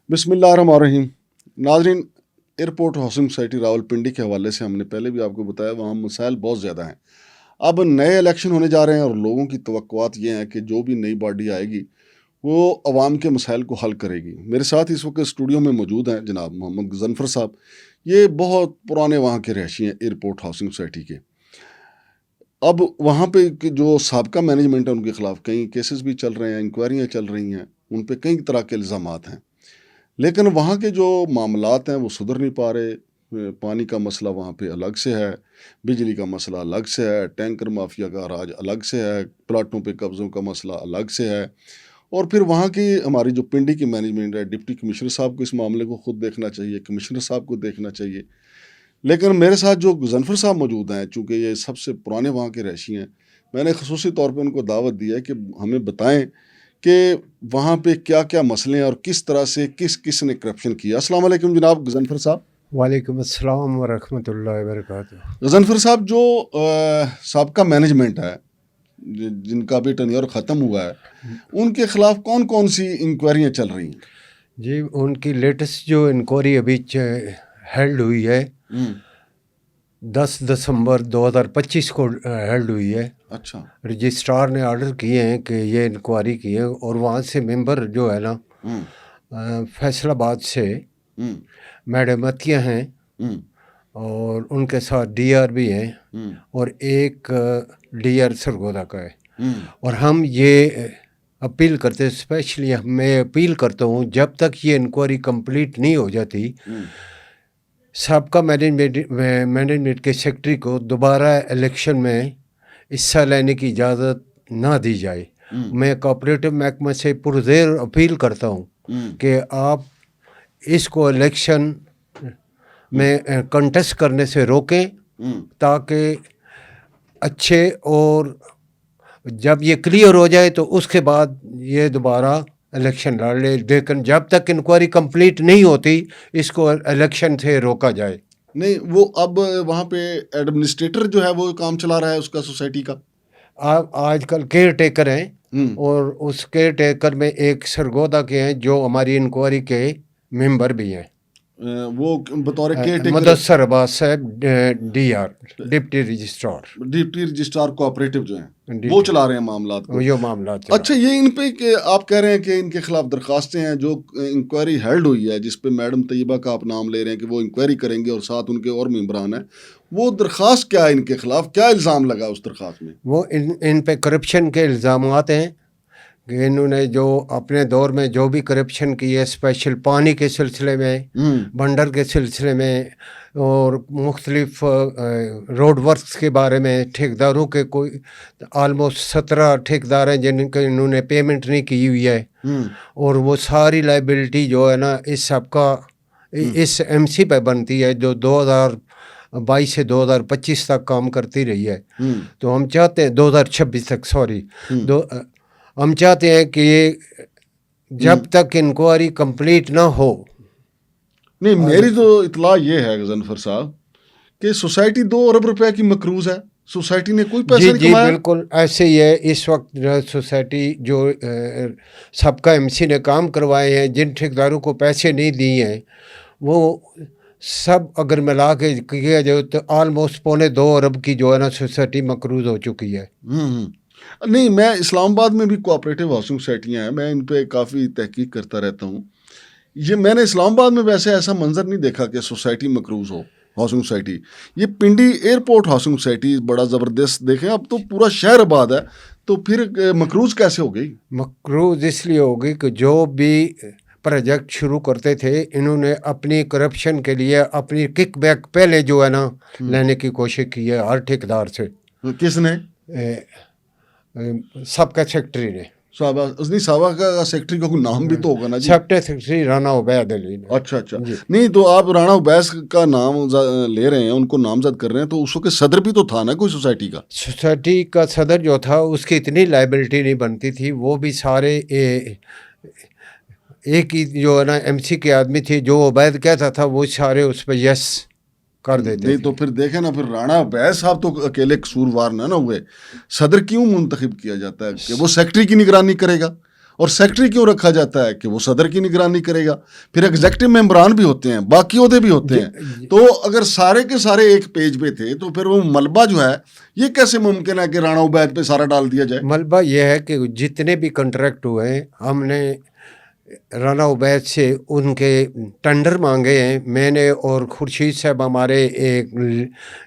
بسم اللہ الرحمن الرحیم. ناظرین، ایئرپورٹ ہاؤسنگ سوسائٹی راولپنڈی کے حوالے سے ہم نے پہلے بھی آپ کو بتایا وہاں مسائل بہت زیادہ ہیں. اب نئے الیکشن ہونے جا رہے ہیں اور لوگوں کی توقعات یہ ہیں کہ جو بھی نئی باڈی آئے گی وہ عوام کے مسائل کو حل کرے گی. میرے ساتھ اس وقت اسٹوڈیو میں موجود ہیں جناب محمد غضنفر صاحب. یہ بہت پرانے وہاں کے رہائشی ہیں ایئرپورٹ ہاؤسنگ سوسائٹی کے. اب وہاں پہ جو سابقہ مینجمنٹ ہے ان کے خلاف کئی کیسز بھی چل رہے ہیں، انکوائریاں چل رہی ہیں، ان پہ کئی طرح کے الزامات ہیں، لیکن وہاں کے جو معاملات ہیں وہ سدھر نہیں پا رہے. پانی کا مسئلہ وہاں پہ الگ سے ہے، بجلی کا مسئلہ الگ سے ہے، ٹینکر مافیا کا راج الگ سے ہے، پلاٹوں پہ قبضوں کا مسئلہ الگ سے ہے. اور پھر وہاں کی ہماری جو پنڈی کی مینجمنٹ ہے، ڈپٹی کمشنر صاحب کو اس معاملے کو خود دیکھنا چاہیے، کمشنر صاحب کو دیکھنا چاہیے. لیکن میرے ساتھ جو غضنفر صاحب موجود ہیں، چونکہ یہ سب سے پرانے وہاں کے رہائشی ہیں، میں نے خصوصی طور پہ ان کو دعوت دی ہے کہ ہمیں بتائیں کہ وہاں پہ کیا کیا مسئلے ہیں اور کس طرح سے کس نے کرپشن کیا. السلام علیکم جناب غضنفر صاحب. وعلیکم السلام ورحمۃ اللہ وبرکاتہ. غضنفر صاحب، جو سابقہ مینجمنٹ ہے جن کا بھی ٹینیور ختم ہوا ہے، ان کے خلاف کون کون سی انکوائریاں چل رہی ہیں؟ جی، ان کی لیٹسٹ جو انکوائری ابھی ہیلڈ ہوئی ہے 10 دسمبر 2025 کو ہیلڈ ہوئی ہے. اچھا. رجسٹرار نے آرڈر کیے ہیں کہ یہ انکوائری کی ہے، اور وہاں سے ممبر جو ہے نا فیصل آباد سے میڈم عطیہ ہیں، اور ان کے ساتھ ڈی آر بھی ہیں، اور ایک ڈی آر سرگودا کا ہے. اور ہم یہ اپیل کرتے، اسپیشلی میں اپیل کرتا ہوں، جب تک یہ انکوائری کمپلیٹ نہیں ہو جاتی سابقہ مینجمنٹ کے سیکرٹری کو دوبارہ الیکشن میں حصہ لینے کی اجازت نہ دی جائے. میں کوآپریٹو محکمہ سے پرزیر اپیل کرتا ہوں کہ آپ اس کو الیکشن میں کنٹیسٹ کرنے سے روکیں، تاکہ اچھے، اور جب یہ کلیئر ہو جائے تو اس کے بعد یہ دوبارہ الیکشن لڑ لے. لیکن جب تک انکوائری کمپلیٹ نہیں ہوتی اس کو الیکشن سے روکا جائے. نہیں، وہ اب وہاں پہ ایڈمنسٹریٹر جو ہے وہ کام چلا رہا ہے اس کا سوسائٹی کا. آج کل کیئر ٹیکر ہیں، اور اس کیئر ٹیکر میں ایک سرگودا کے ہیں جو ہماری انکوائری کے ممبر بھی ہیں. وہ بطور care taker Mudassar Abbas Sahib, D R deputy registrar cooperative جو ہیں وہ چلا رہے ہیں معاملات کو. یہ معاملات. اچھا، یہ ان پہ کہ آپ کہہ رہے ہیں کہ ان کے خلاف درخواستیں ہیں. جو انکوائری ہیلڈ ہوئی ہے جس پہ میڈم طیبہ کا آپ نام لے رہے ہیں کہ وہ انکوائری کریں گے اور ساتھ ان کے اور ممبران ہیں، وہ درخواست کیا ہے؟ ان کے خلاف کیا الزام لگا اس درخواست میں؟ وہ ان پہ کرپشن کے الزامات ہیں کہ انہوں نے جو اپنے دور میں جو بھی کرپشن کی ہے، اسپیشل پانی کے سلسلے میں، بنڈر کے سلسلے میں، اور مختلف روڈ ورکس کے بارے میں، ٹھیکداروں کے کوئی آلموسٹ 17 ٹھیکدار ہیں جن کے انہوں نے پیمنٹ نہیں کی ہوئی ہے، اور وہ ساری لائبلٹی جو ہے نا اس ایم سی پہ بنتی ہے، جو 2022 سے 2025 تک کام کرتی رہی ہے. تو ہم چاہتے ہیں 2026 تک، ہم چاہتے ہیں کہ یہ جب تک انکوائری کمپلیٹ نہ ہو. نہیں، میری تو اطلاع یہ ہے غضنفر صاحب کہ سوسائٹی 2 ارب روپے کی مقروض ہے. سوسائٹی نے کوئی پیسہ نہیں کمایا. جی بالکل ایسے ہی ہے. اس وقت سوسائٹی جو سابقہ ایم سی نے کام کروائے ہیں، جن ٹھیکداروں کو پیسے نہیں دیے ہیں، وہ سب اگر ملا کے کیا جائے تو آلموسٹ 2.25 ارب کی جو ہے نا سوسائٹی مقروض ہو چکی ہے. نہیں، میں اسلام آباد میں بھی کوآپریٹو ہاؤسنگ سوسائٹیاں ہیں، میں ان پہ کافی تحقیق کرتا رہتا ہوں. یہ میں نے اسلام آباد میں ویسے ایسا منظر نہیں دیکھا کہ سوسائٹی مقروض ہو. ہاؤسنگ سوسائٹی، یہ پنڈی ایئرپورٹ ہاؤسنگ سوسائٹی بڑا زبردست. دیکھیں اب تو پورا شہر آباد ہے، تو پھر مقروض کیسے ہو گئی؟ مقروض اس لیے ہو گئی کہ جو بھی پروجیکٹ شروع کرتے تھے انہوں نے اپنی کرپشن کے لیے اپنی کک بیک پہلے جو ہے نا لینے کی کوشش کی ہے ہر ٹھیکدار سے. کس نے؟ سب کا سیکرٹری نے. صحابہ کا سیکرٹری کا کوئی نام بھی تو ہوگا نا جی؟ سب کا سیکرٹری رانا عبید علی. اچھا. نہیں، تو آپ رانا عبید کا نام لے رہے ہیں، ان کو نامزد کر رہے ہیں، تو اس وقت صدر بھی تو تھا نا کوئی سوسائٹی کا. سوسائٹی کا صدر جو تھا اس کی اتنی لائبلٹی نہیں بنتی تھی. وہ بھی سارے ایک ہی جو ہے نا ایم سی کے آدمی تھے، جو عبید کہتا تھا وہ سارے اس پہ یس کر دیتے. نہیں تو پھر دیکھیں نا، پھر رانا عبید صاحب تو اکیلے قصوروار نہ ہوئے. صدر کیوں منتخب کیا جاتا ہے؟ کہ وہ سیکرٹری کی نگرانی کرے گا اور سیکٹری کیوں رکھا جاتا ہے کہ وہ صدر کی نگرانی کرے گا؟ پھر ایگزیکٹو ممبران بھی ہوتے ہیں, باقی عہدے بھی ہوتے ہیں. تو اگر سارے کے سارے ایک پیج پہ تھے تو پھر وہ ملبہ جو ہے یہ کیسے ممکن ہے کہ رانا عبید پہ سارا ڈال دیا جائے؟ ملبہ یہ ہے کہ جتنے بھی کنٹریکٹ ہوئے ہیں ہم نے رانا عبید سے ان کے ٹینڈر مانگے ہیں. میں نے اور خورشید صاحب ہمارے ایک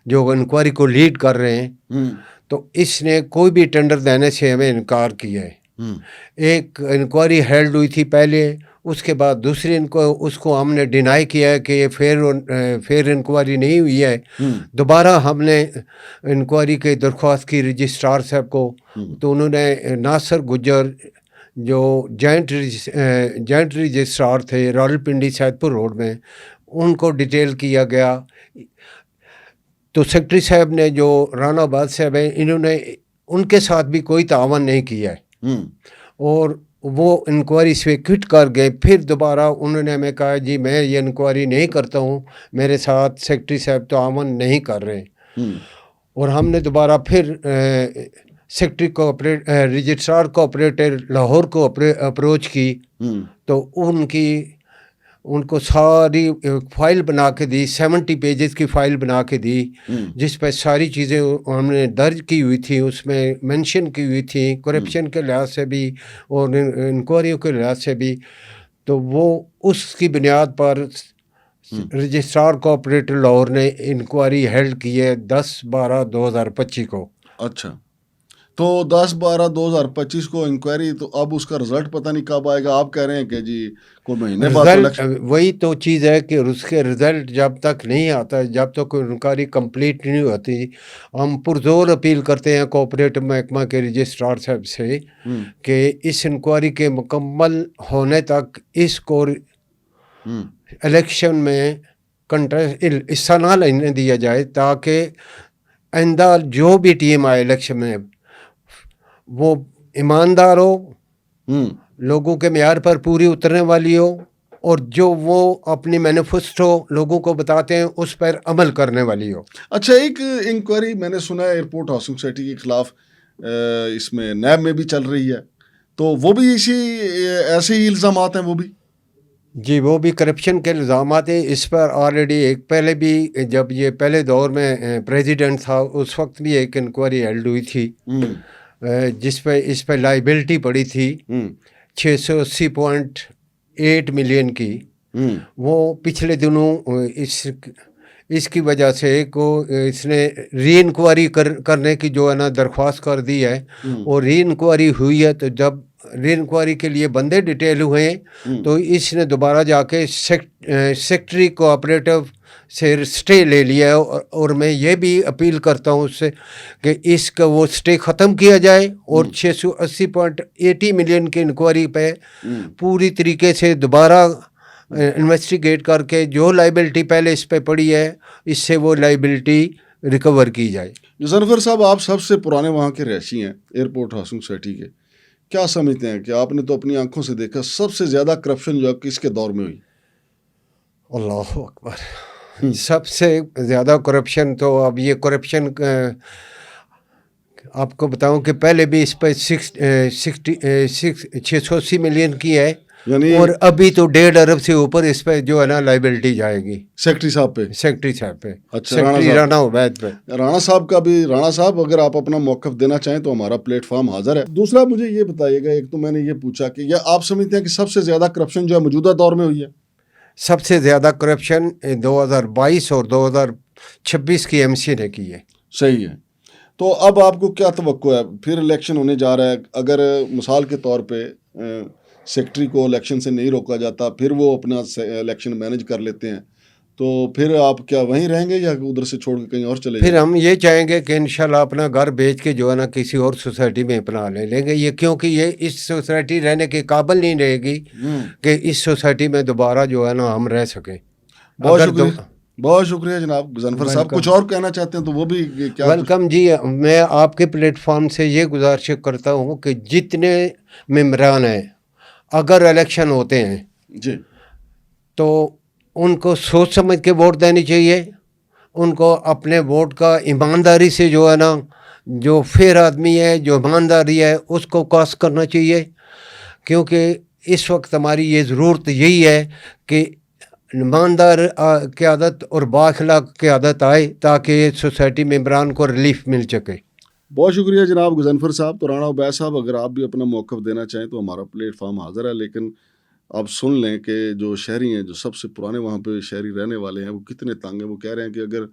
جو انکوائری کو لیڈ کر رہے ہیں, تو اس نے کوئی بھی ٹینڈر دینے سے ہمیں انکار کیا ہے. ایک انکوائری ہیلڈ ہوئی تھی پہلے, اس کے بعد دوسری اس کو ہم نے ڈینائی کیا ہے کہ یہ فیئر انکوائری نہیں ہوئی ہے. دوبارہ ہم نے انکوائری کی درخواست کی رجسٹرار صاحب کو, تو انہوں نے ناصر گجر جو جوائنٹ رجسٹرار تھے راولپنڈی سیدپور روڈ میں, ان کو ڈیٹیل کیا گیا. تو سیکٹری صاحب نے جو رانا عبید صاحب ہیں, انہوں نے ان کے ساتھ بھی کوئی تعاون نہیں کیا ہے, اور وہ انکوائری سے کوئٹ کر گئے. پھر دوبارہ انہوں نے ہمیں کہا جی میں یہ انکوائری نہیں کرتا ہوں, میرے ساتھ سیکٹری صاحب تعاون نہیں کر رہے. اور ہم نے دوبارہ پھر سیکٹری رجسٹرار کوآپریٹر لاہور کو اپروچ کی, تو ان کو ساری فائل بنا کے دی, 70 پیجز کی فائل بنا کے دی, جس پہ ساری چیزیں ہم نے درج کی ہوئی تھی, اس میں مینشن کی ہوئی تھی کرپشن کے لحاظ سے بھی اور انکوائریوں کے لحاظ سے بھی. تو وہ اس کی بنیاد پر رجسٹرار کوآپریٹر لاہور نے انکوائری ہیلڈ کی ہے 10/12/2025 کو. اچھا, تو 10/12/2025 کو انکوائری, تو اب اس کا رزلٹ پتہ نہیں کب آئے گا. آپ کہہ رہے ہیں کہ جی کوئی مہینے بعد. وہی تو چیز ہے کہ اس کے رزلٹ جب تک نہیں آتا, جب تک کوئی انکوائری کمپلیٹ نہیں ہوتی, ہم پرزور اپیل کرتے ہیں کوآپریٹو محکمہ کے رجسٹرار صاحب سے کہ اس انکوائری کے مکمل ہونے تک اس کو الیکشن میں حصہ نہ لینے دیا جائے, تاکہ آئندہ جو بھی ٹیم آئے الیکشن میں وہ ایماندار ہو, لوگوں کے معیار پر پوری اترنے والی ہو, اور جو وہ اپنی مینیفیسٹو لوگوں کو بتاتے ہیں اس پر عمل کرنے والی ہو. اچھا, ایک انکوائری میں نے سنا ہے ایئرپورٹ ہاؤسنگ سوسائٹی کے خلاف اس میں نیب میں بھی چل رہی ہے, تو وہ بھی ایسے ہی الزامات ہیں وہ بھی؟ جی, وہ بھی کرپشن کے الزامات ہیں. اس پر آلریڈی ایک پہلے بھی, جب یہ پہلے دور میں پریزیڈنٹ تھا اس وقت بھی ایک انکوائری ہیلڈ ہوئی تھی, جس پہ اس پہ لائبلٹی پڑی تھی 680.8 ملین کی. وہ پچھلے دنوں اس کی وجہ سے اس نے ری انکوائری کرنے کی جو ہے نا درخواست کر دی ہے, اور ری انکوائری ہوئی ہے. تو جب ری انکوائری کے لیے بندے ڈیٹیل ہوئے ہیں, تو اس نے دوبارہ جا کے سیکٹری کوآپریٹو سے اسٹے لے لیا ہے. اور میں یہ بھی اپیل کرتا ہوں اس سے کہ اس کا وہ اسٹے ختم کیا جائے, اور 680.80 ملین کی انکوائری پہ پوری طریقے سے دوبارہ انویسٹیگیٹ کر کے جو لائبلٹی پہلے اس پہ پڑی ہے, اس سے وہ لائبلٹی ریکور کی جائے. ظفر صاحب, آپ سب سے پرانے وہاں کے رہائشی ہیں ایئرپورٹ ہاؤسنگ سوسائٹی کے, کیا سمجھتے ہیں کہ آپ نے تو اپنی آنکھوں سے دیکھا سب سے زیادہ کرپشن جو کس کے دور میں ہوئی؟ اللہ اکبر, سب سے زیادہ کرپشن تو اب یہ کرپشن آپ کو بتاؤں کہ پہلے بھی اس پہ 680 ملین کی ہے, یعنی اور ابھی تو 1.5 ارب سے اوپر اس پہ جو ہے نا لائبلٹی جائے گی سیکٹری صاحب پہ. اچھا, سیکٹری رانا عبید پہ. رانا صاحب کا بھی, رانا صاحب اگر آپ اپنا موقف دینا چاہیں تو ہمارا پلیٹ فارم حاضر ہے. دوسرا مجھے یہ بتائیے گا, ایک تو میں نے یہ پوچھا کہ یہ آپ سمجھتے ہیں کہ سب سے زیادہ کرپشن جو ہے موجودہ دور میں ہوئی ہے؟ سب سے زیادہ کرپشن 2022 اور 2026 کی ایم سی نے کی ہے. صحیح ہے. تو اب آپ کو کیا توقع ہے, پھر الیکشن ہونے جا رہا ہے, اگر مثال کے طور پہ سیکٹری کو الیکشن سے نہیں روکا جاتا, پھر وہ اپنا الیکشن مینج کر لیتے ہیں, تو پھر آپ کیا وہیں رہیں گے یا ادھر سے چھوڑ کے کہیں اور چلے جائیں؟ پھر ہم یہ چاہیں گے کہ انشاءاللہ اپنا گھر بیچ کے جو ہے نا کسی اور سوسائٹی میں اپنا لیں گے. یہ کیونکہ یہ اس سوسائٹی رہنے کے قابل نہیں رہے گی کہ اس سوسائٹی میں دوبارہ جو ہے نا ہم رہ سکیں. بہت شکریہ جناب ظفر صاحب. کچھ اور کہنا چاہتے ہیں تو وہ بھی کیا؟ ویلکم جی. میں آپ کے پلیٹ فارم سے یہ گزارش کرتا ہوں کہ جتنے ممبران ہیں اگر الیکشن ہوتے ہیں جی تو ان کو سوچ سمجھ کے ووٹ دینی چاہیے. ان کو اپنے ووٹ کا ایمانداری سے جو ہے نا, جو فیئر آدمی ہے, جو ایمانداری ہے, اس کو کاسٹ کرنا چاہیے. کیونکہ اس وقت ہماری یہ ضرورت یہی ہے کہ ایماندار قیادت اور بااخلاق قیادت آئے تاکہ سوسائٹی ممبران کو ریلیف مل سکے. بہت شکریہ جناب غضنفر صاحب. تو رانا عبید صاحب اگر آپ بھی اپنا موقف دینا چاہیں تو ہمارا پلیٹ فارم حاضر ہے، لیکن آپ سن لیں کہ جو شہری ہیں، جو سب سے پرانے وہاں پہ شہری رہنے والے ہیں، وہ کتنے تنگ ہیں. وہ کہہ رہے ہیں کہ اگر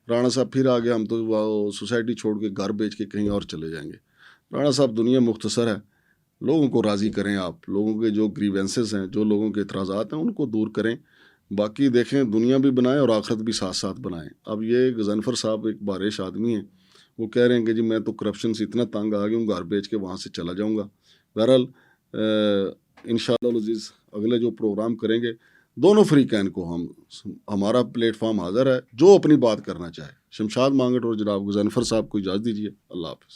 رانا صاحب پھر آ گیا ہم تو وہ سوسائٹی چھوڑ کے گھر بیچ کے کہیں اور چلے جائیں گے. رانا صاحب دنیا مختصر ہے، لوگوں کو راضی کریں، آپ لوگوں کے جو گریوینسز ہیں، جو لوگوں کے اعتراضات ہیں ان کو دور کریں. باقی دیکھیں دنیا بھی بنائیں اور آخرت بھی ساتھ ساتھ بنائیں. اب یہ غضنفر صاحب ایک بارش آدمی ہیں، وہ کہہ رہے ہیں کہ جی میں تو کرپشن سے اتنا تنگ آ گیا ہوں، گھر بیچ کے وہاں سے چلا جاؤں گا. بہرحال انشاءاللہ العزیز اگلے جو پروگرام کریں گے دونوں فریقین کو ہمارا پلیٹ فارم حاضر ہے، جو اپنی بات کرنا چاہے. شمشاد مانگٹ اور جناب غضنفر صاحب کو اجازت دیجیے. اللہ حافظ.